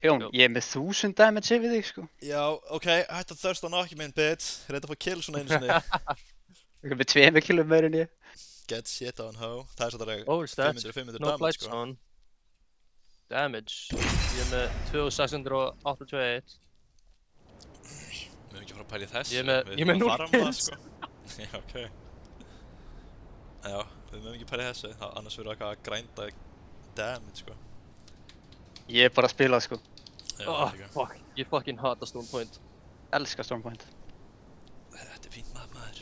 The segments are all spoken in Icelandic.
Jón, ég er með 1000 damage yfir þig, sko. Já, ok, hættu að þörsta knock minn, bitch. Reynda að fá kill svona einu sinni. Ég er með 2 kilum meir en ég. Get shit on, ho. Það er svolítið Oh, stats. 500 No damage, flight sko. zone. Damage. Ég er með 2681. Við höfum ekki fara að pæla í þessu. Ég er með- Við ég er með þurfum að 0 fara það, kills. sko. Já, ok. Já, við höfum ekki pæla í þessu. Annars verður eitthvað að grænda damage, sko. Ég er bara að spila, sko. Já, Oh, líka. fuck. Ég fucking hata Stone Point. Elskar Stormpoint. Þetta er fínt maður.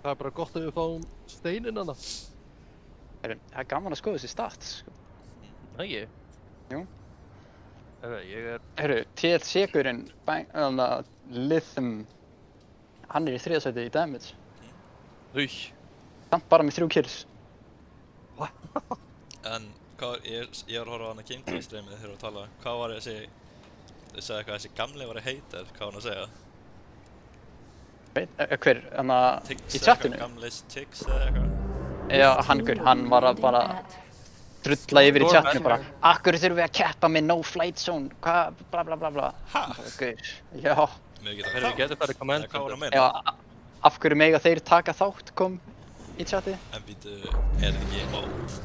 Það er bara gott að við fáum steinin hana. Það er gaman að skoða þessi stats, sko. Ekki? Jú. Ég er... Herru, TLC-gurinn, Lithm, hann er í 3. sæti í damage. Új. Samt bara með 3 kills. En, hvað, ég var að horfa á hana gameplay streamið þegar við tala. Hvað var þessi, þau sagði eitthvað þessi gamli var hater, hvað var hann að segja? Hver, í chatinu? Gamlis Tix eða eitthvað? Já, hann var að bara drulla yfir í chatinu bara. Akkur þurfum við að keppa með no flight zone, hvað, bla bla bla bla. Ha? Guður, já. Við getum farið komment. Hvað var hann að meina? Já, af hverju mega þeir taka þátt kom í chati? En býtu, er þetta ekki mót?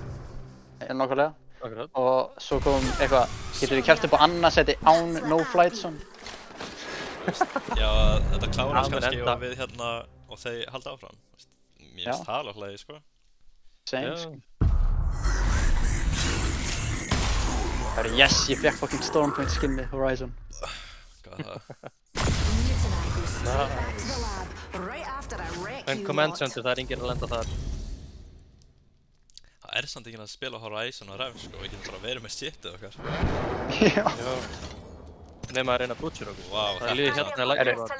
Nákvæmlega. Akkurat. Og svo kom eitthvað, getur við keppt upp á annarsæti án no flight zone? Já, þetta klárast Já, men kannski enda. og við hérna, og þeir halda áfram. Mér Já. finnst það alveg hlæði, sko. Same. Já. Það er yes, ég fekk fucking Stormpoint skinni Horizon. Hvað það? En comment center, það er enginn að lenda þar. Það er samt ekki að spila Horizon og Ref, sko. Við getum bara verið með shitið okkar. Já. Nefn að reyna að butcher okkur. Vá, Það er liðið hérna að Herru. lækja bara.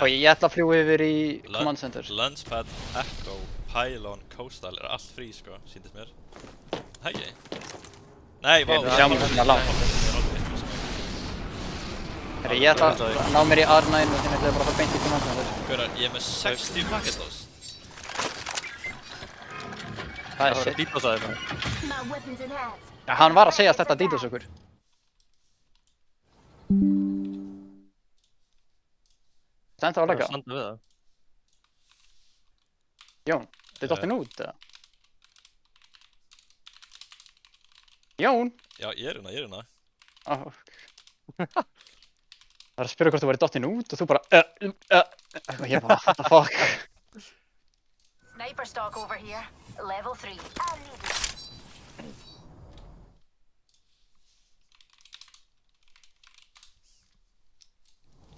Og ég ætla að fljúa yfir í Command Center. Launchpad, Echo, Pylon, Coastal er allt frí, sko, síndist mér. Hægi? Nei, vá, Við sjáum hérna langt. Herru, ég ætla að ná mér í R9 og þinn ætla ég bara að fara beint í Command Center. Gaurar, ég er með 60 paketos. Það er Það var shit. að dýta það þetta. Já, hann var að segja þetta Didos okkur. Stendur á að leggja. Standa við það. Jón, þið dottin út, eða? Jón? Já, ég er hérna, ég er hérna. Oh. Það er að spyrja hvort þú væri dottin út og þú bara og ég bara, what the fuck? Sniper stock over here. Level 3. I'll need it.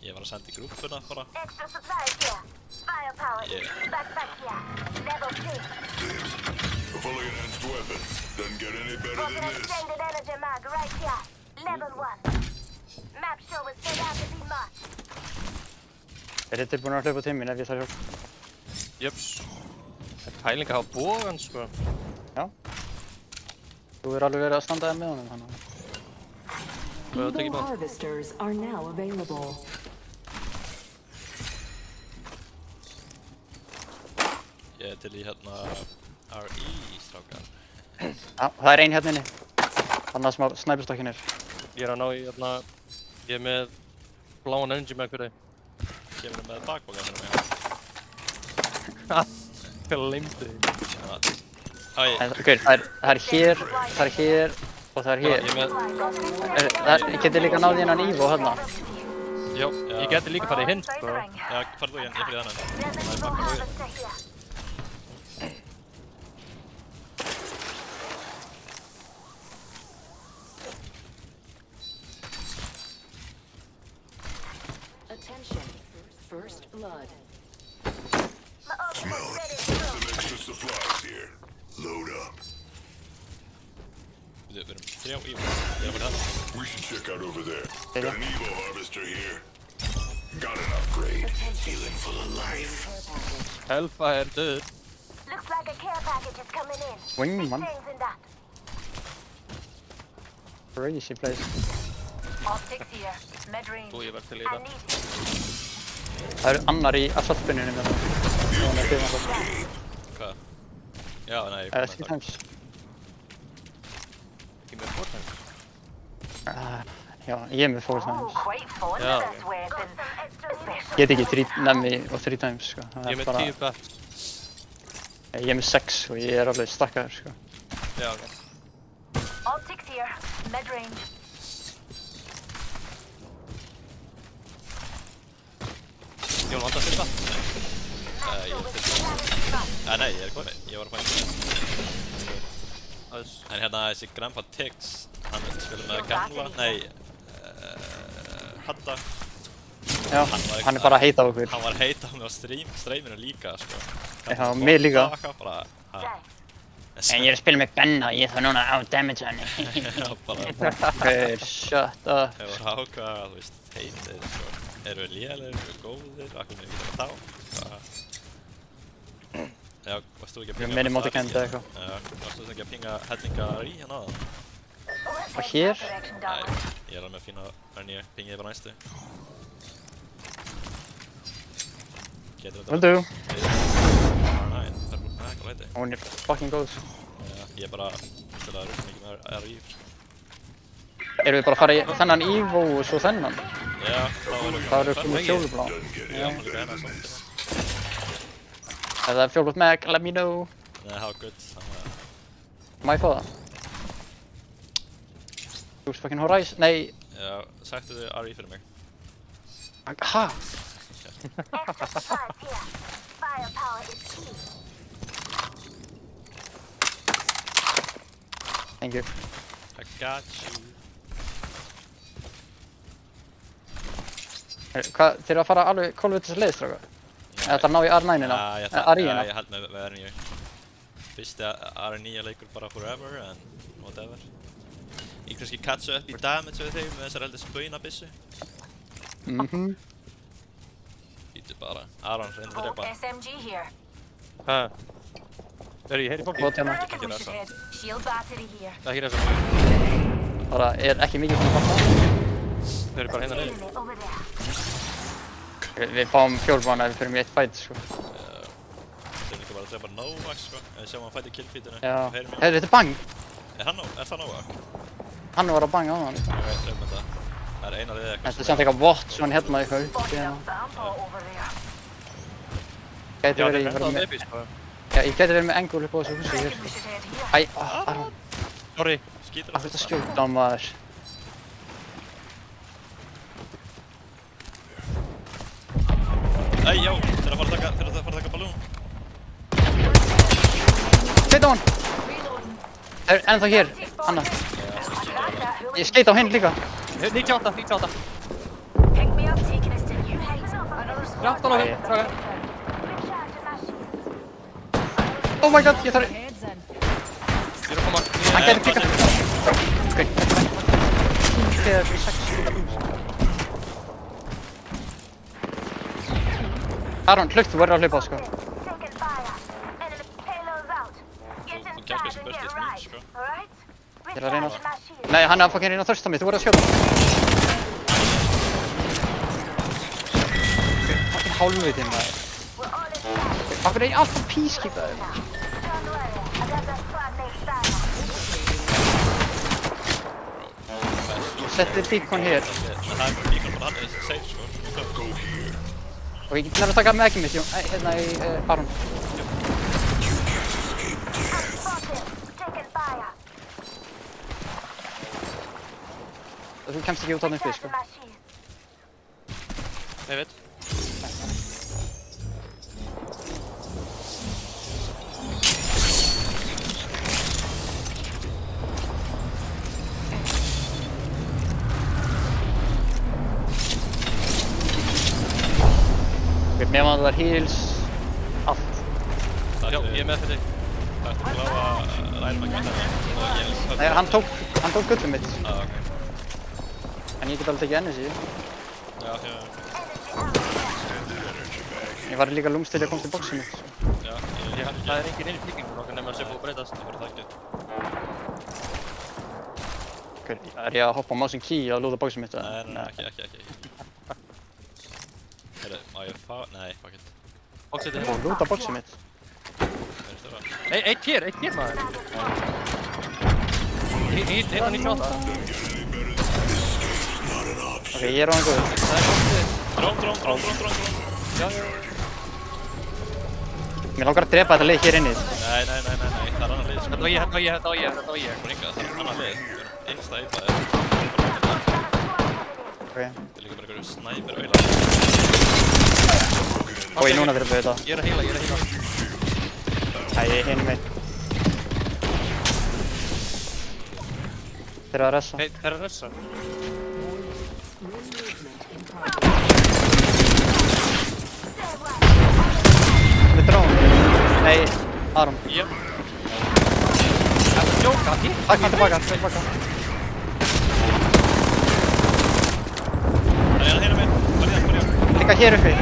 Ég var að senda í grúppuna bara. Extra supplies here. Firepower. Yeah. Backpack here. Level 2. A fully enhanced weapon. Doesn't get any better Got than an this. extended energy mag right here. Level 1. Map show is set out to be marked. Er þið tilbúin að hlaupa til mín ef ég þarf hjálp? Jöps. Það er pæling að hafa bógan, sko. Já. Þú er alveg verið að standa þér með honum, þannig. Við höfum tekið Evo bógan. harvesters are now available. Ég er til í hérna RE strákar. Já, það er ein hérna inni. Þannig sem að snæpustokkin er. Ég er að ná í, hérna, ég er með bláan energy mag fyrir þig. Kemur með bakboka fyrir mig. Hvað leymstu þig? Æ, En ok, það er hér, það er hér og það er hér. Ég er með, Ég geti líka náð innan Evo hérna. já, ég geti líka farið í hinn, sko. já, farðu þú hérna, ég fyrir þannig. There's a full harvester here. Attention. First blood. My ultimate's ready to go. Some extra supplies here. Load up. Við erum 3 í. Ég er að fara þannig. We should check out over there. Yeah. Got an Evo harvester here. Got an upgrade. Feeling full of life. Hellfire, dude. Looks like a care package is coming in. Wing, man. Things in that. Crazy place. Optics here. Mid-range. Þú, ég verð til í I þetta. need it. Það eru annar í assaultbununum með það. Hvað? Já, nei, ég Það er kom skil með það. times. Ekki með fortæng. Já, ég er með 4 Oh, times. quite fond Yeah. of this weapon. Especially Get ekki 3 nemi og 3 times, sko. Það Ég er með bara- 10 bats. Ég er með 6 og ég er alveg stakkaður, sko. Já, ok. optics here. Mid-range. Jón, vantar þér það? Ég var til. Nei, ég er komið. Ég var að fá einhvern. Aðeins. En hérna þessi Grandpa Tix, hann spilur með gamla, nei, Hadda. Já, hann er bara að heita á okkur. Hann var að heita á mig á streaminu líka, sko. Já, mig líka. Bara, ha. En ég er að spila með Benna, ég þarf núna að out-damage hann. Já, bara, Okay, shut up. hefur háka, þú veist, heitir, sko. Eru við lélegir, eru við góðir, akkur með við þá. Já, varst þú ekki að pinga... Minni móti kendi eða eitthvað. Já, varst þú ekki að pinga hellingar í hérna aðan? Og hér? Nei, ég er alveg með fína Arnie, pingiði bara næstu. Getur þetta... Will do. R9, það er búin með eitthvað leiti. Hún er fucking góð. Já, ég er bara til að rúpa mikið með RI, sko. Erum við bara að fara í þennan Evo og svo þennan? Já, þá erum við... Það eru komið fjólublá. Já, hann líka hérna samt. Ef það er fjólublátt meg, let me know. Nei, how good, þannig að... Má ég fá það? Þú veist fucking Horizon, nei, Já, sættu þið RI fyrir mig. ha? Extra supplies here. Firepower is key. Thank you. I got you. Hvað, þeir eru að fara alveg kolvittis leið, strákar? Eða það ná í R9-ina? R9-ina? ég held með R9. Fyrsti R9 leikur bara forever, en whatever. Ég kannski catcha upp í damage við þig með þessar heldur spaunabissu. Býtu bara. Aron, reyndu að Oh, drepa. SMG here. Hæ? Er ég heyri fólki? Bót hérna. Reckon we should head. Shield battery here. Það er ekki þess að Bara er ekki mikið svona fara. þau eru bara hérna niður. Enemy over there. Við fáum fjólublána ef við fyrir í eitt fight, sko. Þeir eru líka bara að drepa Novak, sko. Ef við sjáum hann fight í killfeedinu. Já. Heyrum mig. Heyrðu, þetta er bang! Er það Novak? Hann var að banga á hann. Ég veit, drepa þetta. Það er eina liðið eitthvað. Þetta er samt eitthvað vott svona hérna eitthvað upp. Spotted a Hérna. vampire over there. Gæti Já, verið, það ég er verið ennþá með... baby, sko. Já, ég gæti verið með engul upp á þessu húsi hér. Reckon we should head here. Æ, Aron. Sorry. Skítur Af þetta skjóta á maður. Æ, já, þeir eru að fara að taka balloon. Skeit á hann! Það er ennþá hér, Anna. Ég skeit á hinn líka. 98, 98. Pick me up, taking us to new heights. Another squad. 18 á hér, strákar. Recharging my shield. Oh my god, ég þarf... Ég er að koma. Hann gæti píka. Ok. Þegar við 6. Aron, hlaupt, þú verður að hlaupa, sko. Taking fire. Enemy payloads out. Get Þú inside kannski and sem get bestið right. mín, sko. Alright? Ég er að reyna Recharging my shield. Nei, hann er að fucking reyna að þörsta mig, þú verður að skjóta. Fucking hálfvitinn, maður. We're all inside. Af hverju er ég alltaf pískiptaður? Don't worry. I got that squad next time. Setti beacon hér. Það er bara líka bara hann er safe, sko. Og ég get að taka með ekki mitt, hérna í Aron. Spotted. Taking fire. Þú kemst ekki út á þeim fyrst, sko. Recharging my shield. Ég veit. Meðan það er heals, allt. Já, ég er með fyrir þig. Það er gláða rænum að geta það. Nei, hann tók gullum mitt. Ah, ok. En ég get alveg tekið NSI. Já, já, Ég var líka lúmst til að komast í bóksum mitt. já. Það er engin inn í flíkingu okkar nema að sé búið að breytast. Það verður það ekki. Ok, er ég að hoppa á mouse and key og lúða bóksum mitt? Nei, ekki. Heyrðu, má ég fá... Nei, fuck it. Bóksið Og þetta. lúða bóksum mitt. Verður störa? Eitt hér maður. Einn á 98. Ok, ég er á einhverju. Drón. Já. Mér langar að drepa þetta lið hér inni. Nei, það er annar lið, sko. Þetta var ég. Það er annar lið. Við erum innsta eipaðir. Ok. Það er líka bara einhverju snæper auðla. Og ég núna fyrir að þetta. Ég er að heila. Æ, ég er hinum einn. Þeir eru að ressa. Hey, þeir eru að ressa. Við drón. Nei, Aron. Jep. Það er djóka. Tilbaka. Það er að heyra mig. Bara Líka hér uppi,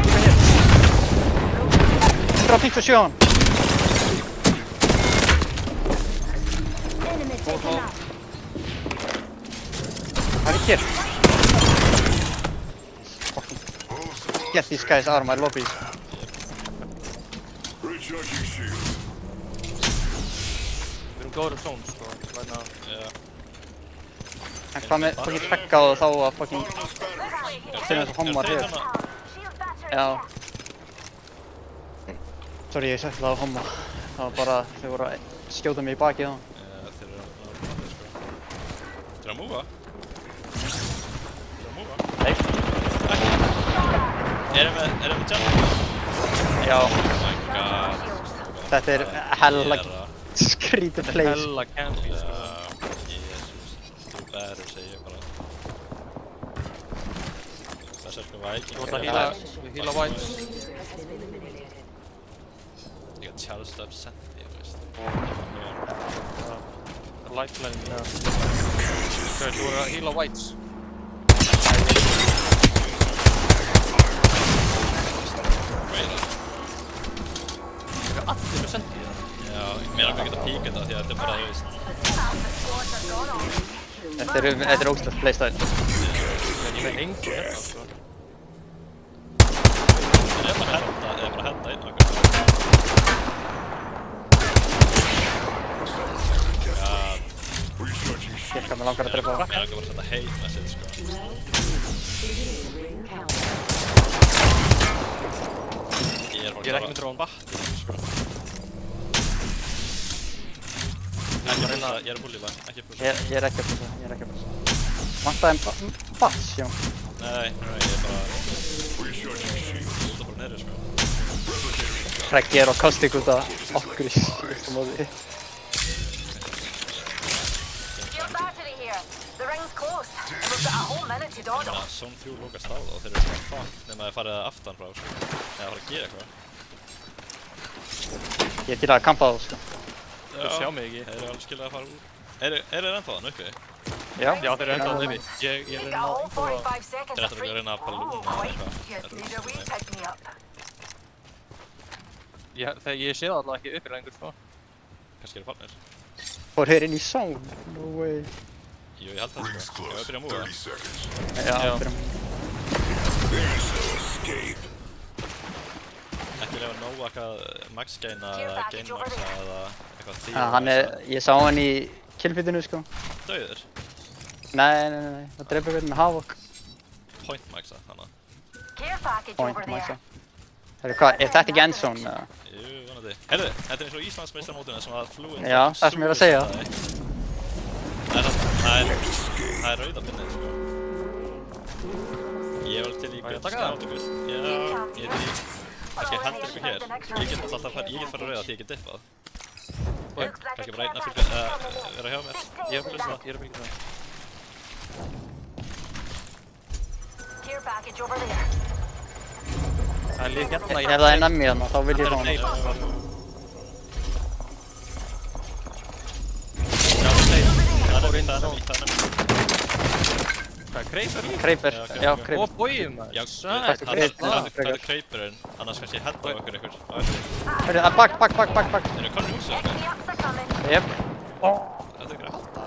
157 á hann. Enemy taken out. Það er hér. Get these guys out of my lobbies. Recharging shield. Við erum góður að zone, sko. Já. En hvað með fucking trekka og þá að fucking finna þessu hommar hér. Shield battery. Já. Sorry, ég setti það á homma. Það var bara, þau voru að skjóta mig í bakið á hann. Þeir eru að plata, sko. Þeir eru að múva. Nei. Erum við jump? Já, Oh my god. þetta er hella skrítið place. Hella camping, sko. Jésús. Þú betur, segi ég bara. Þessar sko Viking. Þú ert að heala whites. Ég got charged up senti, þú veist. Lifeline, já. Þú ert að heala whites. Allir með sendi það. Já, mér langar ekki að píka þetta því að þetta er bara, þú veist. Þetta er ógslegt playstyle. Ég veit engu hérna, sko. Það er bara að henda einn okkur. Recharging shield. Ég hvað mér langar að drepa það. Mér langar bara að setja hate message, sko. Ring count. Ég er bara Ég er ekki með drón. battery, sko. Ég er að búlífa, ekki að púsa. Ég er ekki að passa. Vantaði bass, já. Nei, ég er bara út af bara neyri, sko. Freggi er á kostik út af okkur í síðustu móti. Shield battery here. The ring's closed. And we've got a whole minute to dawdle. Þannig að Zone 3 lókast á það og þeir eru svona fuck nema þeir farið aftan frá, sko. Eða fara að gera eitthvað. Ég er til að kampa það, sko. Þeir sjá mig ekki. Þeir eru alveg skiljaði að fara úr. Eru þeir ennþá þann uppi? Já, Já, þeir eru ennþá að lifi. Ég You've er got a whole að búa. 45 seconds Þeir of ættu free. að reyna að balloona Oh, eða wait. eitthvað. Just need a wee pick me up. Ég sé það alltaf ekki uppi lengur, sko. Kannski eru farnir. fór hér inn í zone. No way. Jú, ég held það, Rings sko. Ég var close. að byrja að múa. 30 seconds. Já, Já. byrjum. There's no escape. Ekki reyna að nóa eitthvað max-gaina eða gain-maxa eða eitthvað því. Ég sá hann í killfitinu, sko. Dauðir? Nei, það dreipur við með Havok. Point-maxa, þannig. Care package Point, over maður there. Herru, hvað, er þetta ekki endzone? eða? Jú, vonandi. Heyrðu, þetta er eins og Íslandsmeistarmótinu sem að flúin. Já, það sem ég er að segja. Það er rauða pinnið, sko. Ég var til í Má ég gutt taka það? skátt og gutt. Já, ég er til í. Kannski hendur ykkur hér. Ég get alltaf farið rauða því ég get dippað. Looks like Kannski a bara einn care að package vera hjá mér. Ég er að hlusta, ég er að byggja það. Care package over there. Það er líka hérna Ef það er nammi þarna, þá vil ég fá hann. Já, Það er nefnilega. Hvað er kreipur í? Kreipur, Já, ok, já, ok. kreipur. Og bóið maður. Já, Takk fyrir það er kreipurinn, annars kannski henda á ykkur. Herru, bak. Þeir eru konur húsið okkar. Enemy ups are coming. Jep. Þetta er ykkur að halda.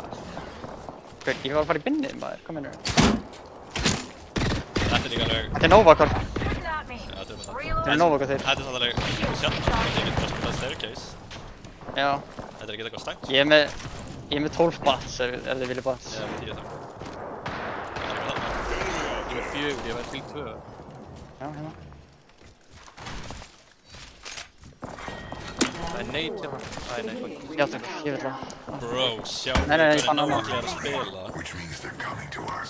Ég var að fara í binnið, maður. Hvað mennur? Þetta er líka alveg. Þetta er Novakor. Shooting at me. Já, þetta er með það. Reload. Þetta er Novakor þeir. Þetta er samt alveg sjálf. Ég get bara spilað staircase. Já. Þetta er ekki eitthvað stangt. Ég er með 12 bats ef þið viljið bats. Ég er með 10 þá. 4, ég væri til 2. Já, hérna. Það er neitt hérna. Æ, nei, fuck. Já, takk, ég vil það. Bro, sjá Nei, nei, ég fann hvernig hana. náttúrulega er að spila. Which means they're coming to us.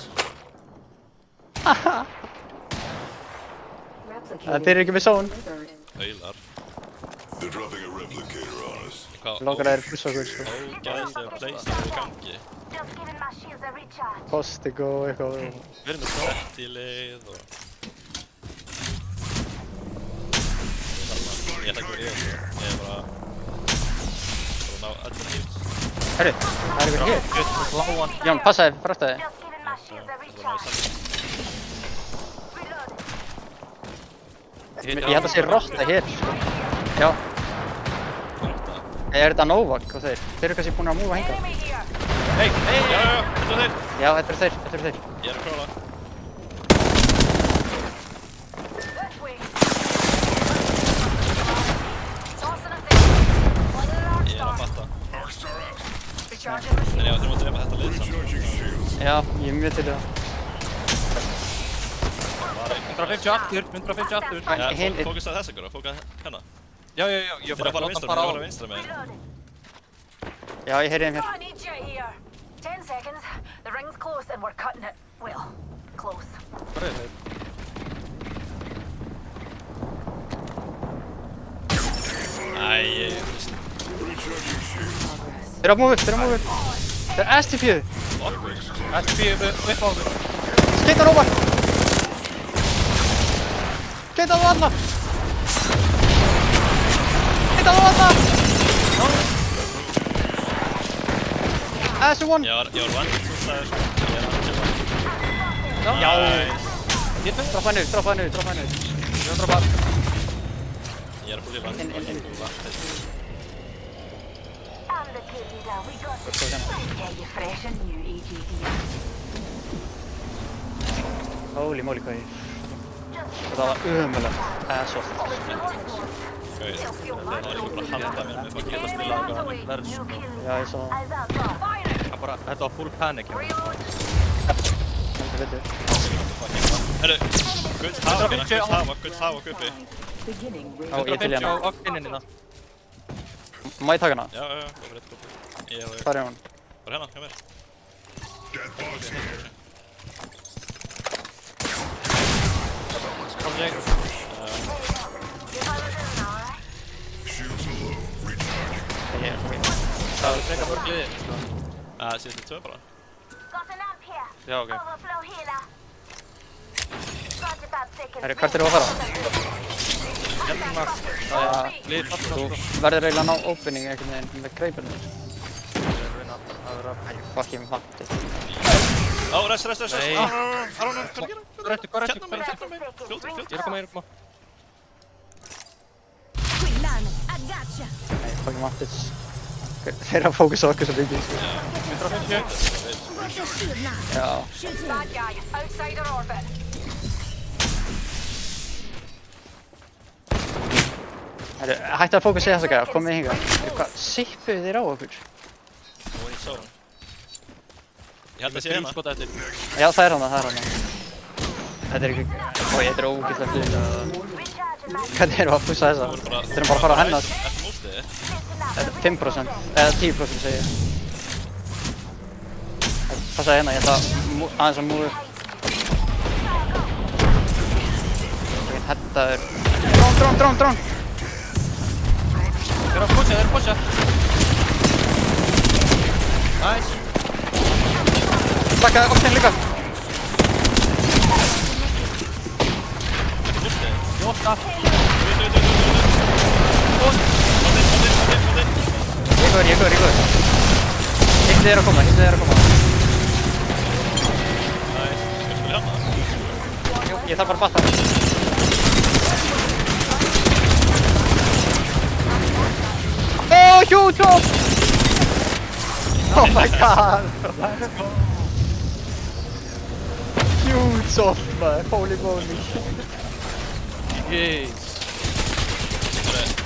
Þeir eru ekki með són. Aular. They're dropping a replicator on us. Hvað Lókar þeir pussa okkur, sko. ógæðslega playstation í gangi. Just giving my shields a recharge. Postig og eitthvað. Við erum með svo. Sett í lið og... Ég ætla ekki að vera í þessu. Ég er bara... Bara ná öllum lífs. Herru, það er eitthvað hér. Við erum bláan. Jón, passaði, fræstaði. Just giving my shields a Það er recharge. saman. Ég held að sé rotta hér, sko. Já, Þetta. er þetta Novak og þeir? Þeir eru kannski búin að múfa hingað. Enemy here. Hey, hey, Já, já, þetta er þeir. Já, þetta eru þeir, þetta eru þeir. Ég er að króla. This way. Tossing a thing. One of the Arc Ég er að Star. fatta. Arcstar out. Recharging my En já, shields. þurfum að drepa þetta lið saman. Recharging shields. Já, ég er mjög til það. 150 aftur, 150 aftur. Já, Hinn er... fókus að þessa góra, fókus að hennar. Já, ég Þeir bara að fara láta vinstra hann fara á. megin, vinstra megin. Reloading. Já, ég heyri þeim hér. I need you here. 10 seconds. The ring's close and we're cutting it. Well, close. Hvað er þeir? Æ, ég veist. Recharging shields. Þeir eru að múfa upp, þeir eru að múfa upp. Þeir eru STP-ðu. STP upp á okkur. Skeita Novak. Skeita á alla. Skeita á alla. S1. Ég var vandið svo stæður. Ég er að chilla. Já. Nice. Droppa hann niður, droppa hann niður, droppa hann niður. Ég var droppa. Ég er að búið vandið. Inn. I'm the kid leader. We got this. Yeah, you fresh and new, AJ here. Holy moly, hvað ég... Þetta var ömulegt. Svo. Gauð. Það er ekki bara að halda mér með að geta spila Hands eitthvað. away. Verð. New kill Já, ég sá það. as I saw. Fire. Það bara, þetta var full panic. Reload. Heldur betur. Herru, gull hafa, guppi. Beginning ring. Ó, ég til 150 hérna. á okkinninina. Má ég taka hana? Já, góð rétt, guppi. Ég er Hvar er hún? bara hérna, hjá mér. Dead box here. Kom ég. Shields low. Recharging. Það er frekar mörg liðir. Síðustu tvö bara. Got an amp here. Já, ok. Overflow healer. 45 seconds. Herru, hvert eru að fara? Hérna, það er lið aftur Þú aftur. verður eiginlega að ná opening einhvern veginn með greipinu. Það verður að... Fuck, ég vant. Ó, rest. Nei. Aron, hvað er Hvað er þetta? Hérna megin. Fljótur. Ég er að koma, ég er að koma. Quillan, I gotcha. Nei, fuck, ég vant þess. Þeir eru að fókusa okkur svo mikið. 150. Já. Bad guy, outside our orbit. Herru, hætti að fókusa í þessa gæða, komið hingað. Hvað, sippuðu þeir á okkur? Og í zone. Ég held að sé Þrjú hérna. skot eftir. Já, það er hana, það er hana. Þetta er ekki... Ói, þetta er ógæslega flýtt. Recharging my Hvað þeir eru að pussa þessa? Þeir eru bara að fara á hennar. Eftir múltið. Þetta er 5%, eða 10% segi ég. Passa hérna, ég ætla aðeins að múðu. Þetta er... Drón! Þeir eru að pusha. Nice. Slakaði okkur líka. Jóta. Ég er góður. Hittið er að koma. Nice. Skal spila hérna? Jú, ég þarf bara að batta. Huge off! Oh my god! Huge off, man. Holy moly. Jeez.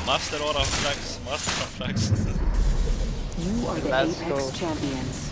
Master of Flex. You are the Let's Apex go. champions.